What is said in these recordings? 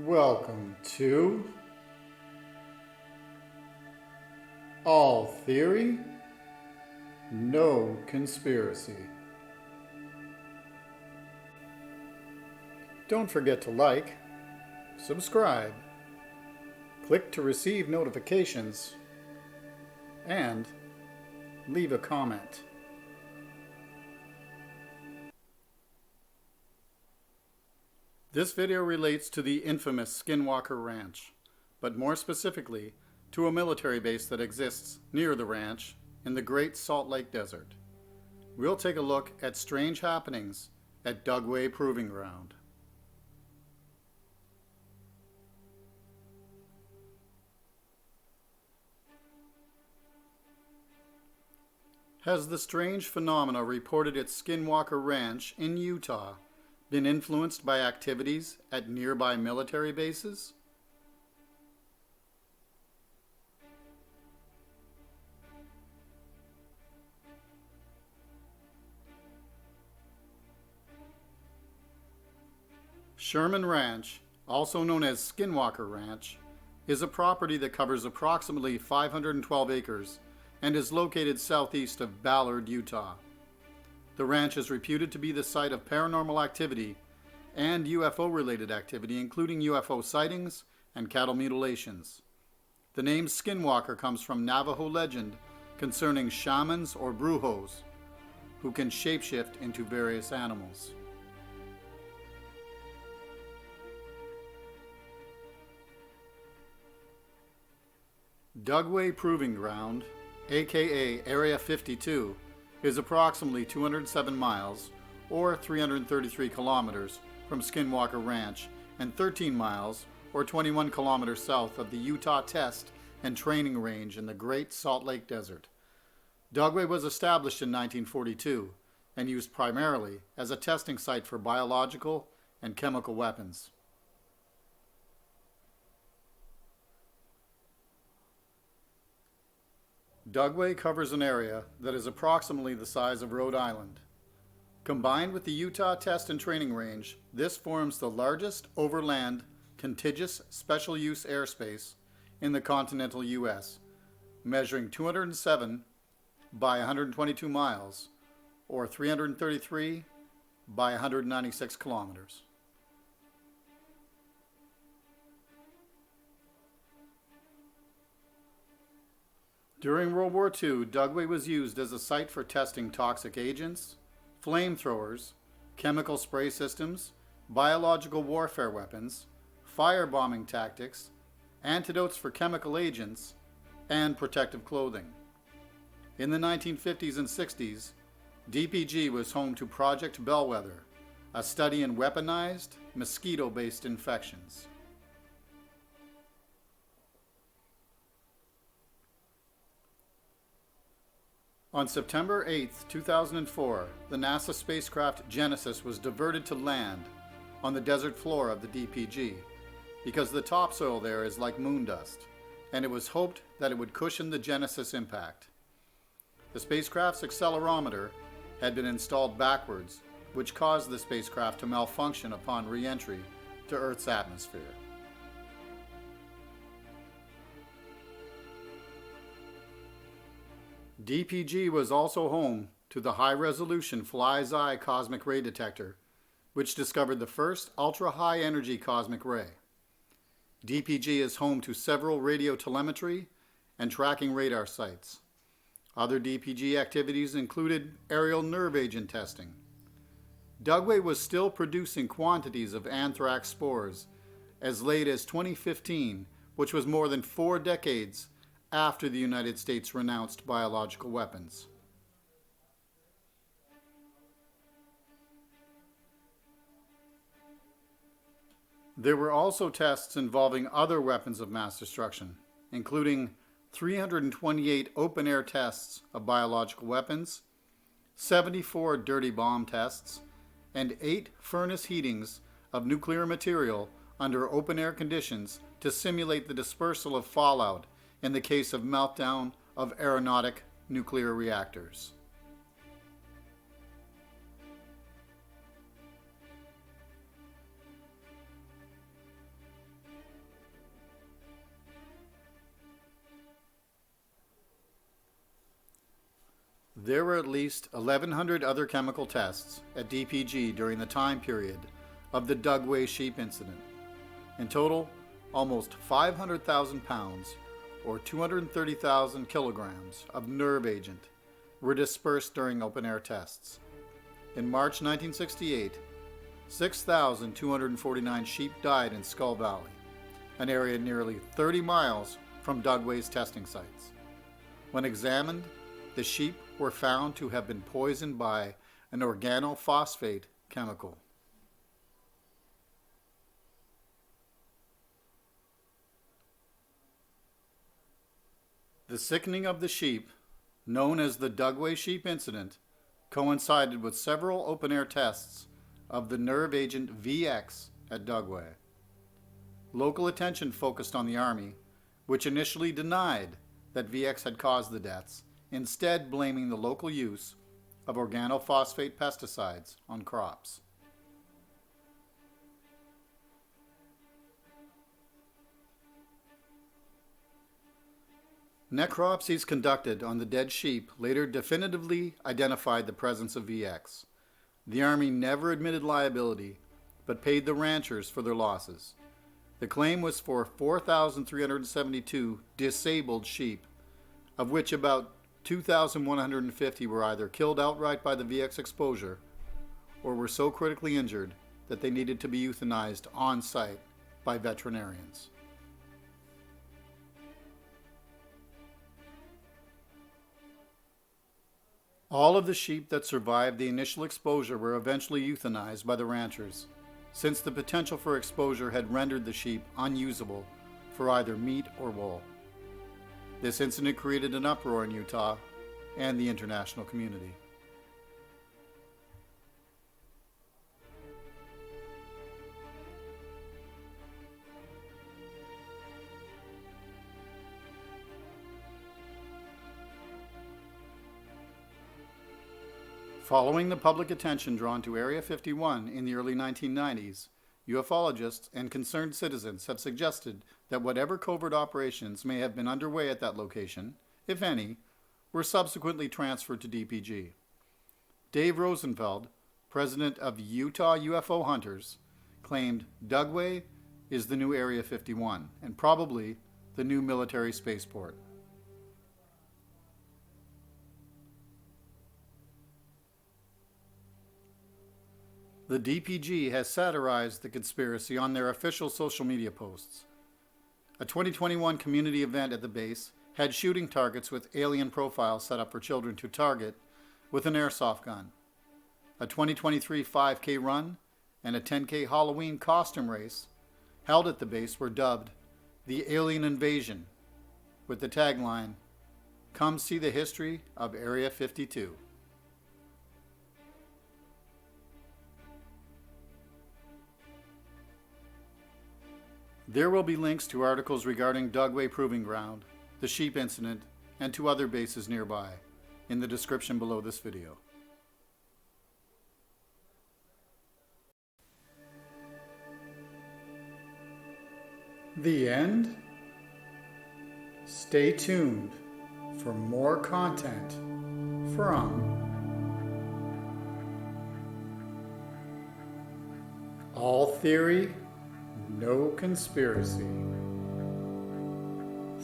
Welcome to All Theory, No Conspiracy. Don't forget to like, subscribe, click to receive notifications, and leave a comment. This video relates to the infamous Skinwalker Ranch, but more specifically to a military base that exists near the ranch in the Great Salt Lake Desert. We'll take a look at strange happenings at Dugway Proving Ground. Has the strange phenomena reported at Skinwalker Ranch in Utah been influenced by activities at nearby military bases? Sherman Ranch, also known as Skinwalker Ranch, is a property that covers approximately 512 acres and is located southeast of Ballard, Utah. The ranch is reputed to be the site of paranormal activity and UFO-related activity, including UFO sightings and cattle mutilations. The name Skinwalker comes from Navajo legend concerning shamans or brujos who can shapeshift into various animals. Dugway Proving Ground, aka Area 52, is approximately 207 miles, or 333 kilometers, from Skinwalker Ranch and 13 miles, or 21 kilometers south of the Utah Test and Training Range in the Great Salt Lake Desert. Dugway was established in 1942 and used primarily as a testing site for biological and chemical weapons. Dugway covers an area that is approximately the size of Rhode Island. Combined with the Utah Test and Training Range, this forms the largest overland contiguous special use airspace in the continental U.S., measuring 207 by 122 miles, or 333 by 196 kilometers. During World War II, Dugway was used as a site for testing toxic agents, flamethrowers, chemical spray systems, biological warfare weapons, firebombing tactics, antidotes for chemical agents, and protective clothing. In the 1950s and 60s, DPG was home to Project Bellwether, a study in weaponized, mosquito-based infections. On September 8, 2004, the NASA spacecraft Genesis was diverted to land on the desert floor of the DPG because the topsoil there is like moon dust, and it was hoped that it would cushion the Genesis impact. The spacecraft's accelerometer had been installed backwards, which caused the spacecraft to malfunction upon re-entry to Earth's atmosphere. DPG was also home to the high-resolution Fly's Eye cosmic ray detector, which discovered the first ultra-high energy cosmic ray. DPG is home to several radio telemetry and tracking radar sites. Other DPG activities included aerial nerve agent testing. Dugway was still producing quantities of anthrax spores as late as 2015, which was more than 4 decades after the United States renounced biological weapons. There were also tests involving other weapons of mass destruction, including 328 open-air tests of biological weapons, 74 dirty bomb tests, and 8 furnace heatings of nuclear material under open-air conditions to simulate the dispersal of fallout in the case of meltdown of aeronautic nuclear reactors. There were at least 1,100 other chemical tests at DPG during the time period of the Dugway sheep incident. In total, almost 500,000 pounds, or 230,000 kilograms, of nerve agent were dispersed during open-air tests. In March 1968, 6,249 sheep died in Skull Valley, an area nearly 30 miles from Dugway's testing sites. When examined, the sheep were found to have been poisoned by an organophosphate chemical. The sickening of the sheep, known as the Dugway sheep incident, coincided with several open-air tests of the nerve agent VX at Dugway. Local attention focused on the Army, which initially denied that VX had caused the deaths, instead blaming the local use of organophosphate pesticides on crops. Necropsies conducted on the dead sheep later definitively identified the presence of VX. The Army never admitted liability, but paid the ranchers for their losses. The claim was for 4,372 disabled sheep, of which about 2,150 were either killed outright by the VX exposure or were so critically injured that they needed to be euthanized on site by veterinarians. All of the sheep that survived the initial exposure were eventually euthanized by the ranchers, since the potential for exposure had rendered the sheep unusable for either meat or wool. This incident created an uproar in Utah and the international community. Following the public attention drawn to Area 51 in the early 1990s, ufologists and concerned citizens have suggested that whatever covert operations may have been underway at that location, if any, were subsequently transferred to DPG. Dave Rosenfeld, president of Utah UFO Hunters, claimed Dugway is the new Area 51 and probably the new military spaceport. The DPG has satirized the conspiracy on their official social media posts. A 2021 community event at the base had shooting targets with alien profiles set up for children to target with an airsoft gun. A 2023 5K run and a 10K Halloween costume race held at the base were dubbed the Alien Invasion, with the tagline, "Come see the history of Area 52. There will be links to articles regarding Dugway Proving Ground, the sheep incident, and to other bases nearby in the description below this video. The end? Stay tuned for more content from All Theory, No Conspiracy.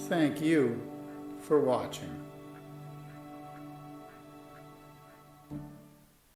Thank you for watching.